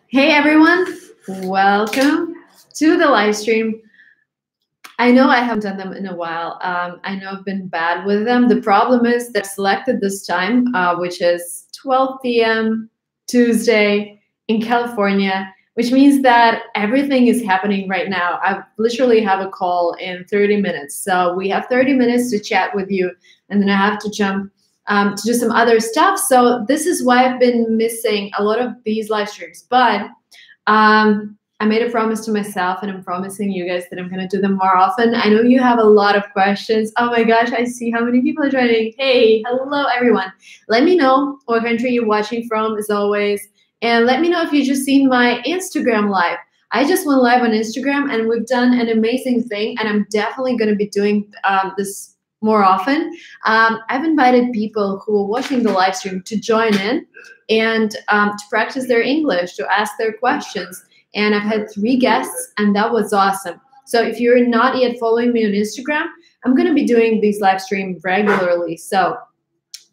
Hey everyone, welcome to the live stream. I know I haven't done them in a while. I know I've been bad with them. The problem is that I selected this time, which is 12 p.m. Tuesday in California, which means that everything is happening right now. I literally have a call in 30 minutes. So we have 30 minutes to chat with you, and then I have to jump to do some other stuff. So this is why I've been missing a lot of these live streams. But I made a promise to myself, and I'm promising you guys that I'm going to do them more often. I know you have a lot of questions. Oh my gosh, I see how many people are joining. Hey, hello everyone. Let me know what country you're watching from, as always. And let me know if you just seen my Instagram live. I just went live on Instagram, and we've done an amazing thing, and I'm definitely going to be doing this more often. I've invited people who are watching the live stream to join in and to practice their English, to ask their questions. And I've had 3 guests, and that was awesome. So if you're not yet following me on Instagram, I'm going to be doing these live streams regularly. So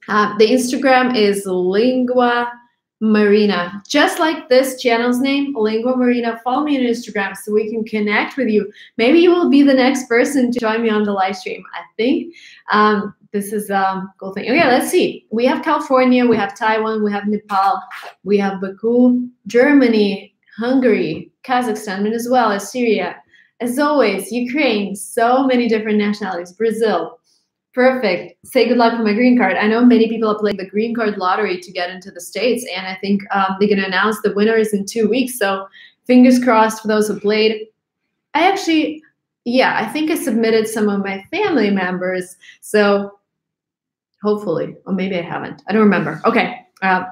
the Instagram is Lingua Marina, just like this channel's name, Lingua Marina. Follow me on Instagram so we can connect with you. Maybe you will be the next person to join me on the live stream. I think this is a cool thing. Okay, let's see. We have California, we have Taiwan, we have Nepal, we have Baku, Germany, Hungary, Kazakhstan, Venezuela, Syria. As always, Ukraine, so many different nationalities, Brazil. Perfect. Say good luck for my green card. I know many people are playing the green card lottery to get into the States, and I think they're going to announce the winners in 2 weeks. So fingers crossed for those who played. I think I submitted some of my family members. So hopefully, or maybe I haven't. I don't remember. Okay. I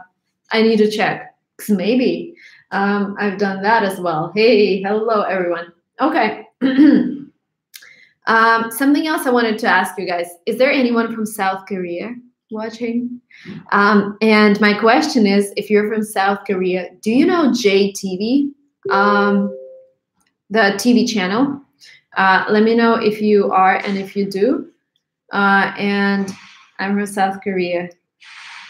need to check. Maybe I've done that as well. Hey, hello, everyone. Okay. Something else I wanted to ask you guys. Is there anyone from South Korea watching? And my question is, if you're from South Korea, do you know JTV, the TV channel? Let me know if you are and if you do. And I'm from South Korea.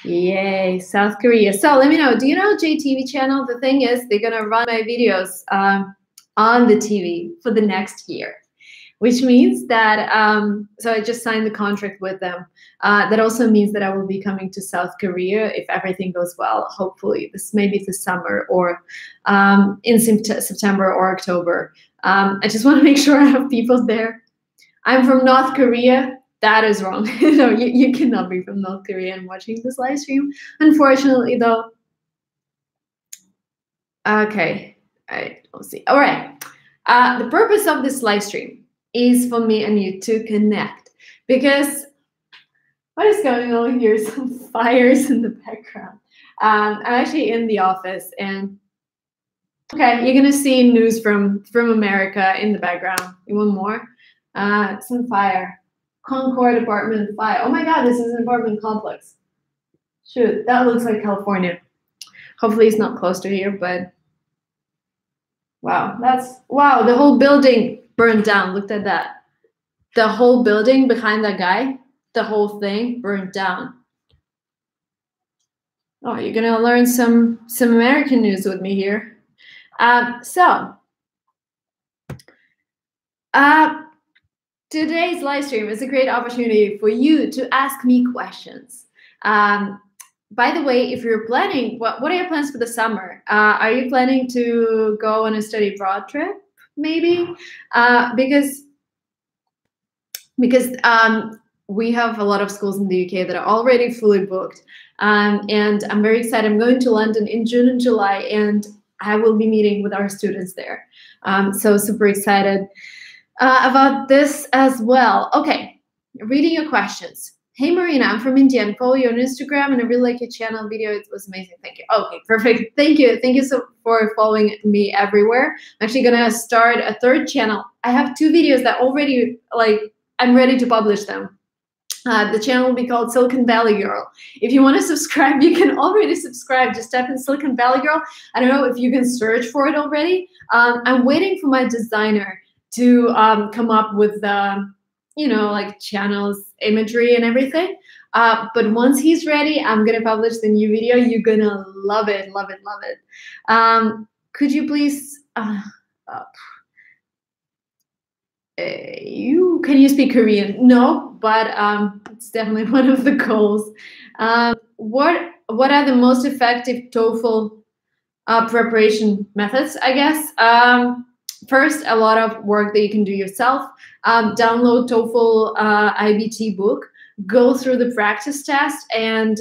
Yay, South Korea. So let me know, do you know JTV channel? The thing is, they're going to run my videos on the TV for the next year. Which means that, so I just signed the contract with them. That also means that I will be coming to South Korea if everything goes well, hopefully. This may be this summer or in September or October. I just want to make sure I have people there. I'm from North Korea. That is wrong. No, you cannot be from North Korea and watching this live stream. Unfortunately, though. Okay, let's see. All right. The purpose of this live stream is for me and you to connect, because what is going on here? Some fires in the background. I'm actually in the office, and okay, you're gonna see news from America in the background. You want more? Some fire. Concord apartment fire. Oh my God, this is an apartment complex. Shoot, that looks like California. Hopefully it's not close to here, but wow, the whole building burned down. Look at that. The whole building behind that guy, the whole thing burned down. Oh, you're gonna learn some American news with me here. Today's live stream is a great opportunity for you to ask me questions. By the way, if you're planning, what are your plans for the summer? Are you planning to go on a study abroad trip? Maybe because we have a lot of schools in the UK that are already fully booked, and I'm very excited. I'm going to London in June and July, and I will be meeting with our students there. So super excited about this as well. Okay, reading your questions. Hey Marina, I'm from India and follow you on Instagram, and I really like your channel video. It was amazing. Thank you. Okay, perfect. Thank you. Thank you so for following me everywhere. I'm actually gonna start a 3rd channel. I have 2 videos that already, I'm ready to publish them. The channel will be called Silicon Valley Girl. If you want to subscribe, you can already subscribe. Just type in Silicon Valley Girl. I don't know if you can search for it already. I'm waiting for my designer to come up with channels, imagery and everything. But once he's ready, I'm gonna publish the new video. You're gonna love it, love it, love it. could you please can you speak Korean? No, but it's definitely one of the goals. What are the most effective TOEFL preparation methods? I guess first, a lot of work that you can do yourself. Download TOEFL IBT book. Go through the practice test and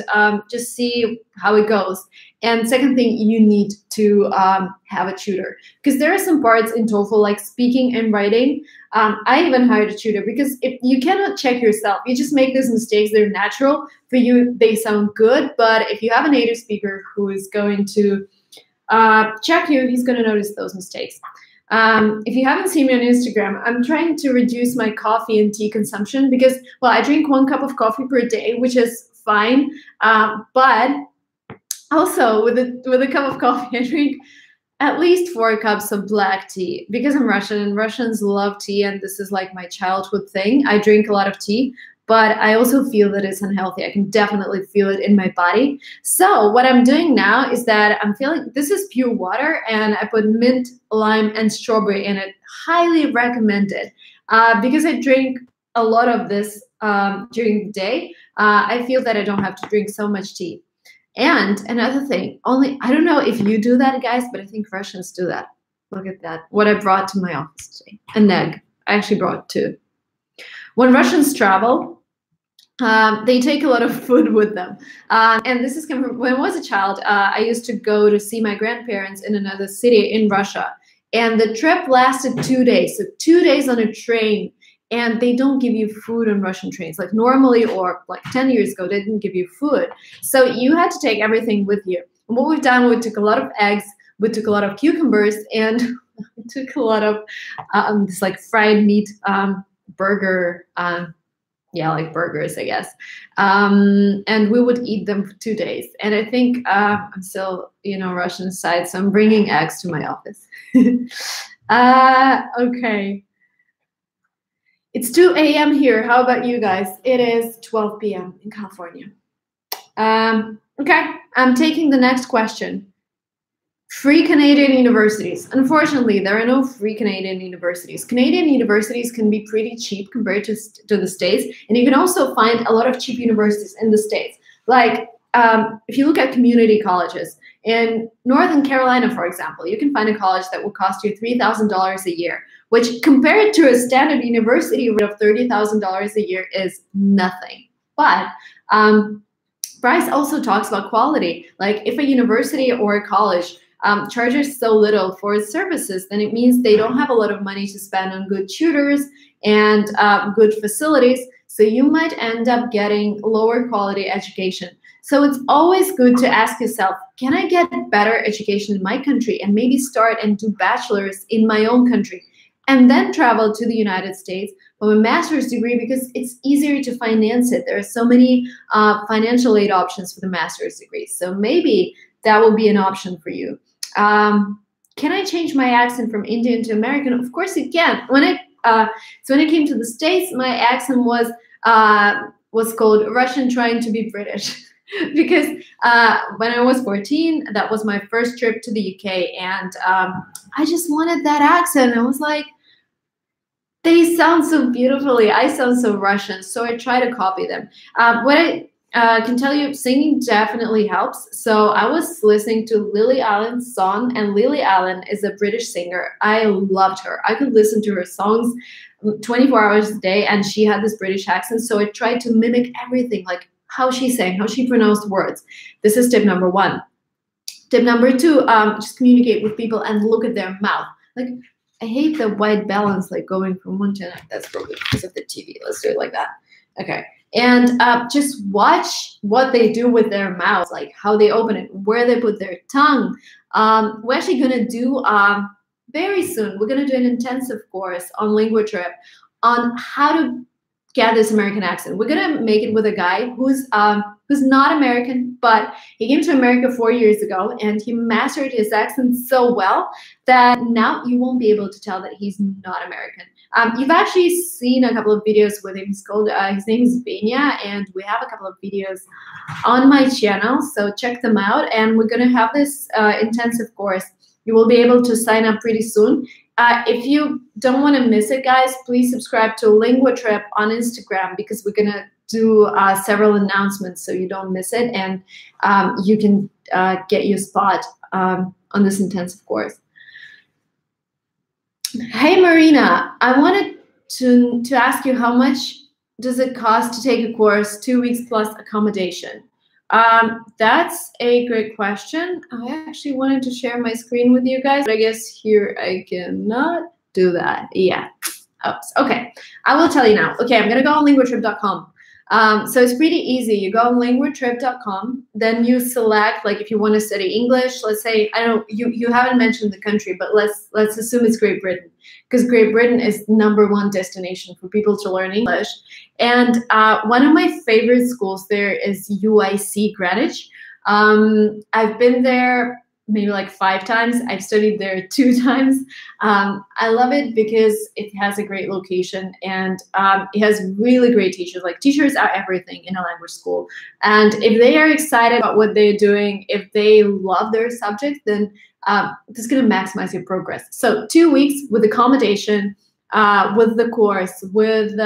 just see how it goes. And second thing, you need to have a tutor, because there are some parts in TOEFL like speaking and writing. I even hired a tutor, because if you cannot check yourself, you just make these mistakes. They're natural for you. They sound good, but if you have a native speaker who is going to check you, he's going to notice those mistakes. If you haven't seen me on Instagram, I'm trying to reduce my coffee and tea consumption because, well, I drink 1 cup of coffee per day, which is fine. But also with a cup of coffee, I drink at least 4 cups of black tea because I'm Russian and Russians love tea. And this is like my childhood thing. I drink a lot of tea, but I also feel that it's unhealthy. I can definitely feel it in my body. So what I'm doing now is that I'm feeling, this is pure water and I put mint, lime, and strawberry in it. Highly recommended because I drink a lot of this during the day. I feel that I don't have to drink so much tea. And another thing, I don't know if you do that, guys, but I think Russians do that. Look at that. What I brought to my office today. An egg. I actually brought 2. When Russians travel, they take a lot of food with them. And this is coming from when I was a child. I used to go to see my grandparents in another city in Russia. And the trip lasted 2 days. So 2 days on a train. And they don't give you food on Russian trains. Like normally, or like 10 years ago, they didn't give you food. So you had to take everything with you. And what we've done, we took a lot of eggs, we took a lot of cucumbers, and we took a lot of this like fried meat burger, yeah, like burgers, I guess. And we would eat them for 2 days. And I think I'm still, Russian side, so I'm bringing eggs to my office. Okay. It's 2 a.m. here. How about you guys? It is 12 p.m. in California. Okay, I'm taking the next question. Free Canadian universities. Unfortunately, there are no free Canadian universities. Canadian universities can be pretty cheap compared to the States. And you can also find a lot of cheap universities in the States. Like, if you look at community colleges, in Northern Carolina, for example, you can find a college that will cost you $3,000 a year, which compared to a standard university rate of $30,000 a year is nothing. But Bryce also talks about quality. Like if a university or a college charges so little for its services, then it means they don't have a lot of money to spend on good tutors and good facilities. So you might end up getting lower quality education. So it's always good to ask yourself, can I get better education in my country and maybe start and do bachelor's in my own country and then travel to the United States for a master's degree because it's easier to finance it. There are so many financial aid options for the master's degree. So maybe that will be an option for you. Can I change my accent from Indian to American? Of course you can. When I came to the States, my accent was called Russian trying to be British. Because when I was 14, that was my first trip to the UK, and I just wanted that accent. I was like, they sound so beautifully. I sound so Russian, so I try to copy them. What I can tell you, singing definitely helps. So I was listening to Lily Allen's song, and Lily Allen is a British singer. I loved her. I could listen to her songs 24 hours a day, and she had this British accent, so I tried to mimic everything, like how she sang, how she pronounced words. This is tip number 1. Tip number 2, just communicate with people and look at their mouth. Like, I hate the white balance, like going from one to another. That's probably because of the TV. Let's do it like that. Okay. And just watch what they do with their mouths, like how they open it, where they put their tongue. We're actually going to do, very soon, we're going to do an intensive course on LinguaTrip on how to get this American accent. We're gonna make it with a guy who's not American, but he came to America 4 years ago and he mastered his accent so well that now you won't be able to tell that he's not American. You've actually seen a couple of videos with him. His name is Benya, and we have a couple of videos on my channel, so check them out. And we're gonna have this intensive course You will be able to sign up pretty soon. If you don't want to miss it, guys, please subscribe to LinguaTrip on Instagram, because we're going to do several announcements so you don't miss it, and you can get your spot on this intensive course. Hey, Marina, I wanted to ask you, how much does it cost to take a course, 2 weeks plus accommodation? That's a great question. I actually wanted to share my screen with you guys, but I guess here I cannot do that. Yeah. Oops. Okay. I will tell you now. Okay, I'm going to go on linguatrip.com. So it's pretty easy. You go on linguatrip.com, then you select, like, if you want to study English, let's say, I don't, you haven't mentioned the country, but let's assume it's Great Britain, because Great Britain is #1 destination for people to learn English. And one of my favorite schools there is UIC Greenwich. I've been there maybe like 5 times. I've studied there 2 times. I love it because it has a great location, and it has really great teachers. Like, teachers are everything in a language school. And if they are excited about what they're doing, if they love their subject, then this is going to maximize your progress. So 2 weeks with accommodation, with the course, with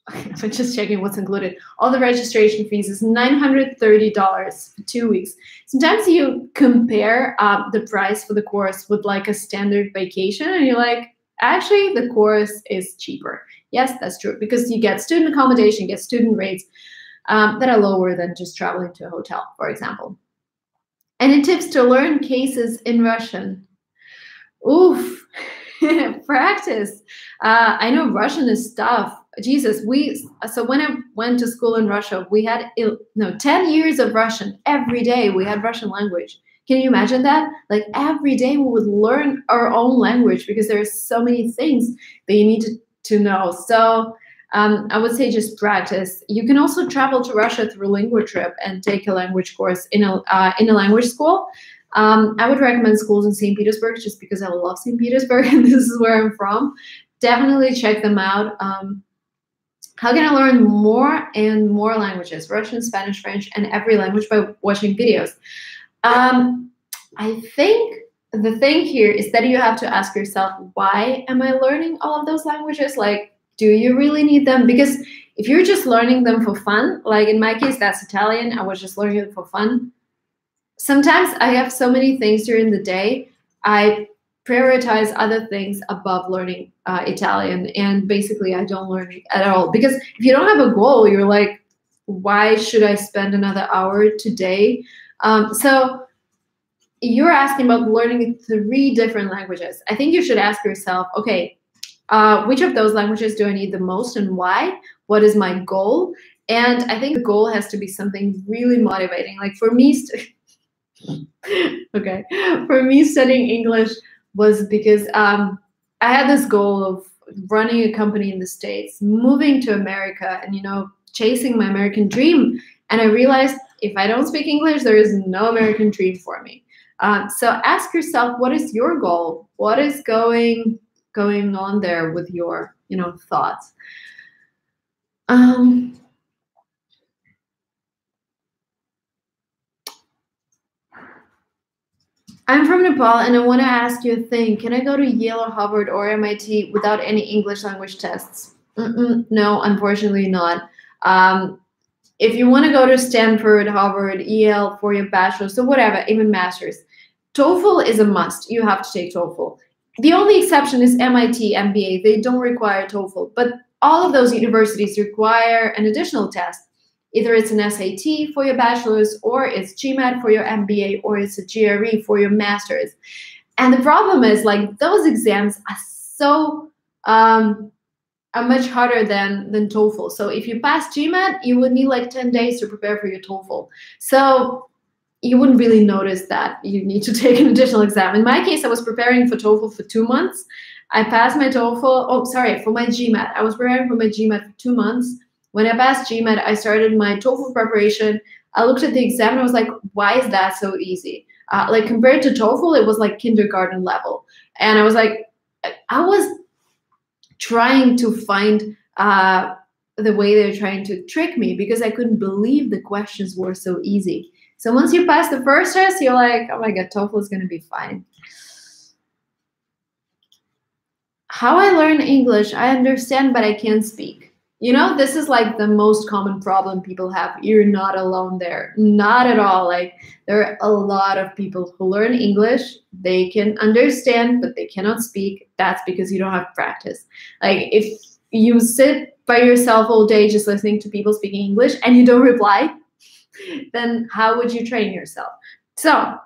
I'm just checking what's included. All the registration fees is $930 for 2 weeks. Sometimes you compare the price for the course with like a standard vacation, and you're like, actually, the course is cheaper. Yes, that's true, because you get student accommodation, you get student rates that are lower than just traveling to a hotel, for example. Any tips to learn cases in Russian? Oof, practice. I know Russian is tough. Jesus, so when I went to school in Russia, we had 10 years of Russian. Every day we had Russian language. Can you imagine that? Like, every day we would learn our own language, because there are so many things that you need to know. So I would say just practice. You can also travel to Russia through LinguaTrip and take a language course in a language school. I would recommend schools in St. Petersburg, just because I love St. Petersburg and this is where I'm from. Definitely check them out. How can I learn more and more languages? Russian, Spanish, French, and every language by watching videos. I think the thing here is that you have to ask yourself, why am I learning all of those languages? Like, do you really need them? Because if you're just learning them for fun, like in my case, that's Italian. I was just learning it for fun. Sometimes I have so many things during the day, I prioritize other things above learning Italian, and basically I don't learn it at all. Because if you don't have a goal, you're like, why should I spend another hour today? So you're asking about learning 3 different languages. I think you should ask yourself, okay, which of those languages do I need the most and why? What is my goal? And I think the goal has to be something really motivating. Like, for me, okay, for me, studying English was because I had this goal of running a company in the States, moving to America, and, chasing my American dream. And I realized, if I don't speak English, there is no American dream for me. So ask yourself, what is your goal? What is going on there with your, thoughts? I'm from Nepal, and I want to ask you a thing. Can I go to Yale or Harvard or MIT without any English language tests? No, unfortunately not. If you want to go to Stanford, Harvard, Yale for your bachelor's, so whatever, even master's, TOEFL is a must. You have to take TOEFL. The only exception is MIT, MBA. They don't require TOEFL, but all of those universities require an additional test. Either it's an SAT for your bachelor's, or it's GMAT for your MBA, or it's a GRE for your master's. And the problem is, like, those exams are so are much harder than TOEFL. So if you pass GMAT, you would need like 10 days to prepare for your TOEFL. So you wouldn't really notice that you need to take an additional exam. In my case, I was preparing for TOEFL for 2 months. I passed my TOEFL, for my GMAT. I was preparing for my GMAT for 2 months. When I passed GMAT, I started my TOEFL preparation. I looked at the exam and I was like, why is that so easy? Like, compared to TOEFL, it was like kindergarten level. And I was like, I was trying to find the way they're trying to trick me, because I couldn't believe the questions were so easy. So once you pass the first test, you're like, oh my God, TOEFL is going to be fine. How I learn English, I understand, but I can't speak. You know, this is like the most common problem people have. You're not alone there. Not at all. Like, there are a lot of people who learn English. They can understand, but they cannot speak. That's because you don't have practice. Like, if you sit by yourself all day just listening to people speaking English and you don't reply, then how would you train yourself? So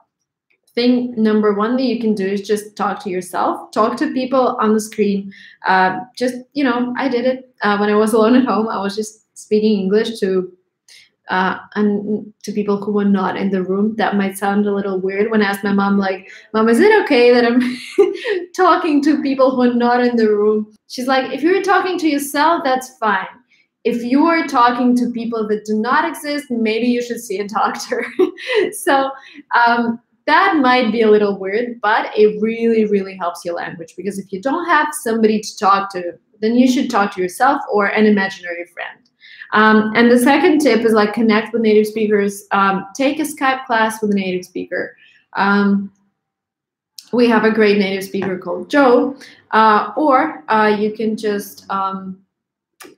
thing number one that you can do is just talk to yourself, talk to people on the screen. Just, you know, I did it when I was alone at home. I was just speaking English to people who were not in the room. That might sound a little weird when I asked my mom, like, Mom, is it okay that I'm talking to people who are not in the room? She's like, if you're talking to yourself, that's fine. If you are talking to people that do not exist, maybe you should see a doctor. So that might be a little weird, but it really, really helps your language, because if you don't have somebody to talk to, then you should talk to yourself or an imaginary friend. And the second tip is, like, connect with native speakers. Take a Skype class with a native speaker. We have a great native speaker called Joe, or you can just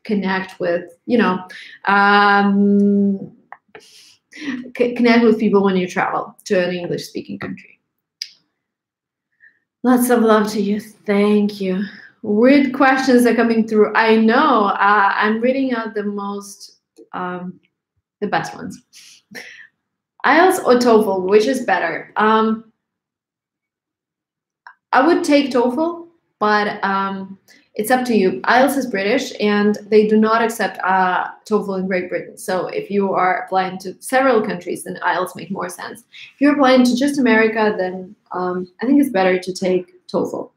connect with, you know, connect with people when you travel to an English-speaking country. Lots of love to you. Thank you. Weird questions are coming through. I know. I'm reading out the best ones. IELTS or TOEFL, which is better? I would take TOEFL, but it's up to you. IELTS is British, and they do not accept TOEFL in Great Britain. So if you are applying to several countries, then IELTS make more sense. If you're applying to just America, then I think it's better to take TOEFL.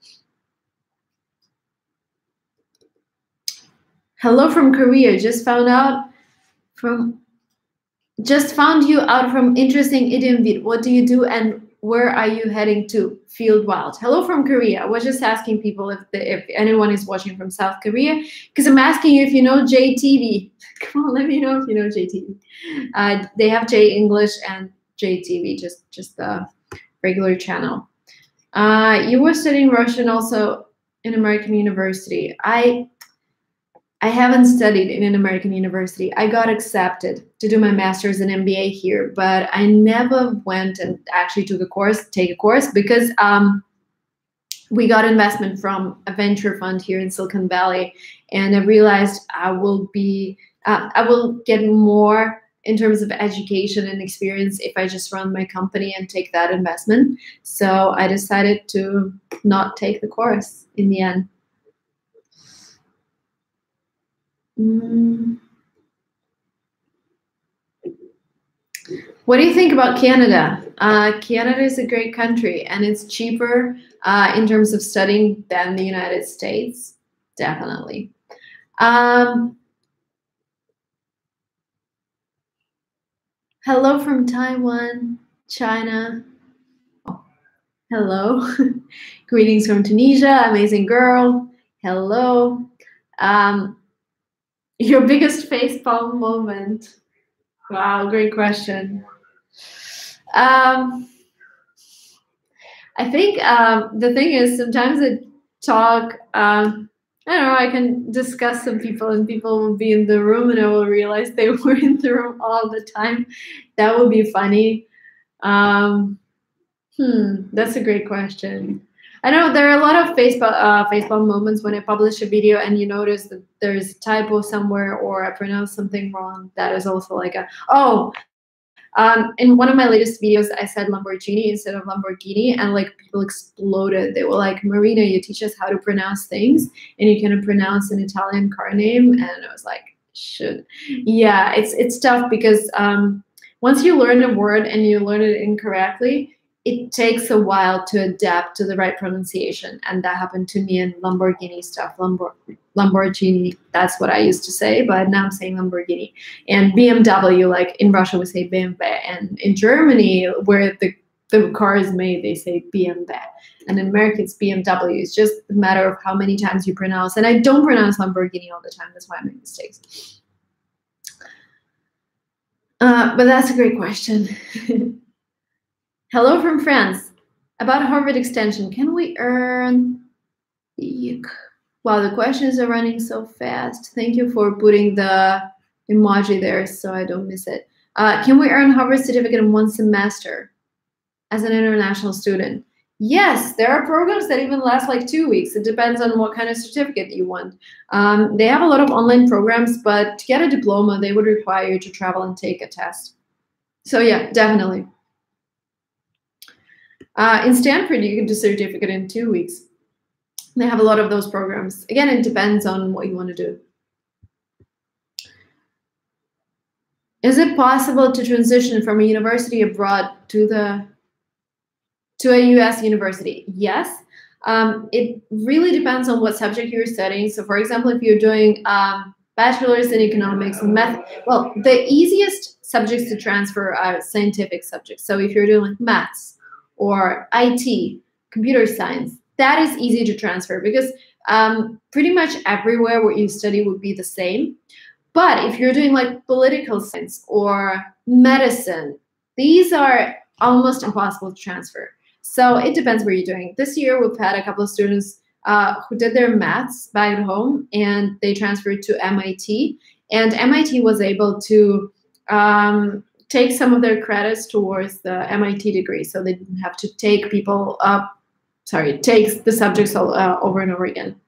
Hello from Korea. Just found you out from interesting idiom vid. What do you do and where are you heading to? Field Wild. Hello from Korea. I was just asking people if anyone is watching from South Korea, because I'm asking you if you know JTV. Come on, let me know if you know JTV. They have J English and JTV, just the regular channel. You were studying Russian also in American university. I haven't studied in an American university. I got accepted to do my master's and MBA here, but I never went and actually take a course because we got investment from a venture fund here in Silicon Valley, and I realized I will get more in terms of education and experience if I just run my company and take that investment. So I decided to not take the course in the end. What do you think about Canada? Canada is a great country, and it's cheaper in terms of studying than the United States, definitely. Hello from Taiwan, China. Oh, hello. Greetings from Tunisia, amazing girl. Hello. Your biggest facepalm moment? Wow, great question. I think the thing is, sometimes I talk, I don't know, I can discuss some people and people will be in the room and I will realize they were in the room all the time. That would be funny. That's a great question. I know there are a lot of facepalm moments when I publish a video and you notice that there's a typo somewhere or I pronounce something wrong. That is also like in one of my latest videos, I said Lamborghini instead of Lamborghini, and like people exploded. They were like, Marina, you teach us how to pronounce things and you cannot pronounce an Italian car name. And I was like, should. Yeah, it's tough because once you learn a word and you learn it incorrectly, it takes a while to adapt to the right pronunciation. And that happened to me in Lamborghini stuff. Lamborghini, that's what I used to say, but now I'm saying Lamborghini. And BMW, like in Russia we say BMW, and in Germany, where the car is made, they say BMW. And in America it's BMW. It's just a matter of how many times you pronounce. And I don't pronounce Lamborghini all the time, that's why I make mistakes. But that's a great question. Hello from France. About Harvard Extension, can we earn... Yuck. Wow, the questions are running so fast. Thank you for putting the emoji there so I don't miss it. Can we earn Harvard certificate in one semester as an international student? Yes, there are programs that even last like 2 weeks. It depends on what kind of certificate you want. They have a lot of online programs, but to get a diploma, they would require you to travel and take a test. So yeah, definitely. In Stanford, you can do certificate in 2 weeks. They have a lot of those programs. Again, it depends on what you want to do. Is it possible to transition from a university abroad to a US university? Yes. It really depends on what subject you're studying. So for example, if you're doing bachelor's in economics and math, well, the easiest subjects to transfer are scientific subjects. So if you're doing like maths or IT, computer science, that is easy to transfer because pretty much everywhere what you study would be the same. But if you're doing like political science or medicine, these are almost impossible to transfer. So it depends what you're doing. This year, we've had a couple of students who did their maths back at home and they transferred to MIT. And MIT was able to take some of their credits towards the MIT degree. So they didn't have to take takes the subjects over and over again.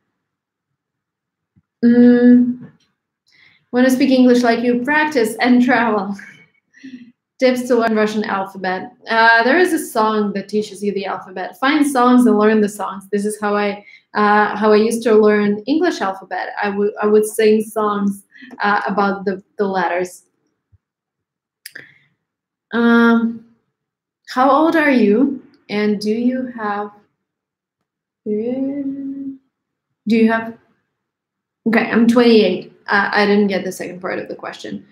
Want to speak English like you, practice and travel. Tips to learn Russian alphabet. There is a song that teaches you the alphabet. Find songs and learn the songs. This is how I used to learn English alphabet. I would sing songs about the letters. How old are you? And do you have? Okay, I'm 28. I didn't get the second part of the question.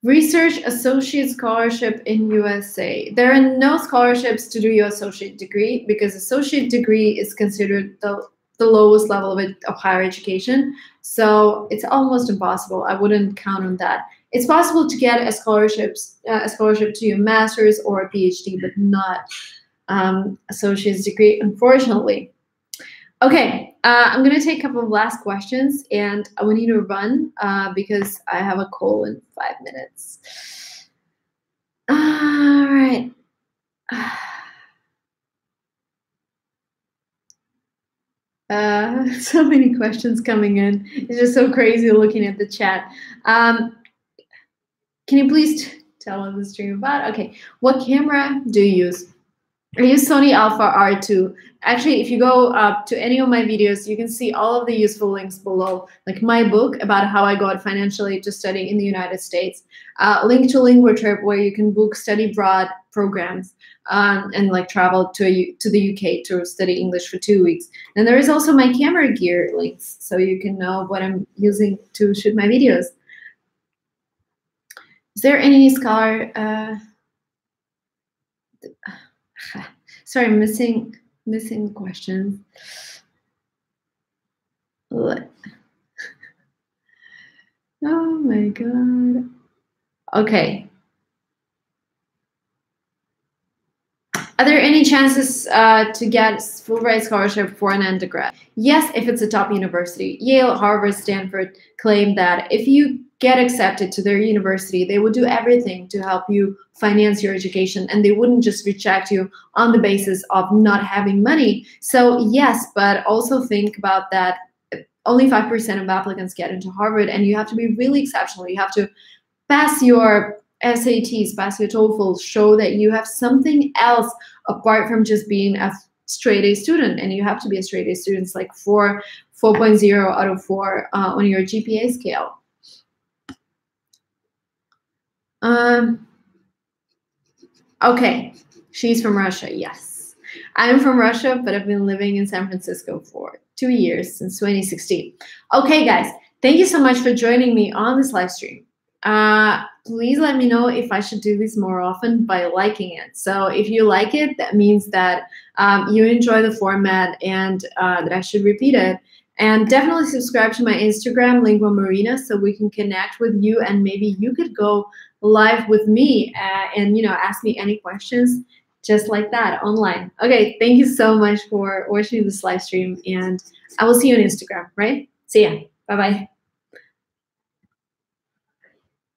Research associate scholarship in USA. There are no scholarships to do your associate degree because associate degree is considered the lowest level of higher education. So it's almost impossible. I wouldn't count on that. It's possible to get a scholarship to your master's or a PhD, but not associate's degree, unfortunately. Okay, I'm going to take a couple of last questions, and I want you to run because I have a call in 5 minutes. All right. So many questions coming in. It's just so crazy looking at the chat. Can you please tell us the stream about? Okay, what camera do you use? I use Sony Alpha R2. Actually, if you go to any of my videos, you can see all of the useful links below, like my book about how I got financial aid to study in the United States, link to LinguaTrip where you can book study abroad programs and like travel to the UK to study English for 2 weeks. And there is also my camera gear links, so you can know what I'm using to shoot my videos. Is there any scholar? Sorry, missing questions. Oh my God. Okay. Are there any chances to get Fulbright scholarship for an undergrad? Yes, if it's a top university. Yale, Harvard, Stanford claim that if you get accepted to their university, they would do everything to help you finance your education, and they wouldn't just reject you on the basis of not having money. So yes, but also think about that only 5% of applicants get into Harvard, and you have to be really exceptional. You have to pass your SATs, pass your TOEFL, show that you have something else apart from just being a straight A student, and you have to be a straight A student. It's like 4.0 out of 4 on your GPA scale. Okay, she's from Russia. Yes, I'm from Russia, but I've been living in San Francisco for 2 years, since 2016. Okay, guys, thank you so much for joining me on this live stream. Please let me know if I should do this more often by liking it. So if you like it, that means that you enjoy the format and that I should repeat it. And definitely subscribe to my Instagram, Lingua Marina, so we can connect with you, and maybe you could go live with me and ask me any questions just like that online. Okay, thank you so much for watching this live stream, and I will see you on Instagram, right? See ya. Bye-bye.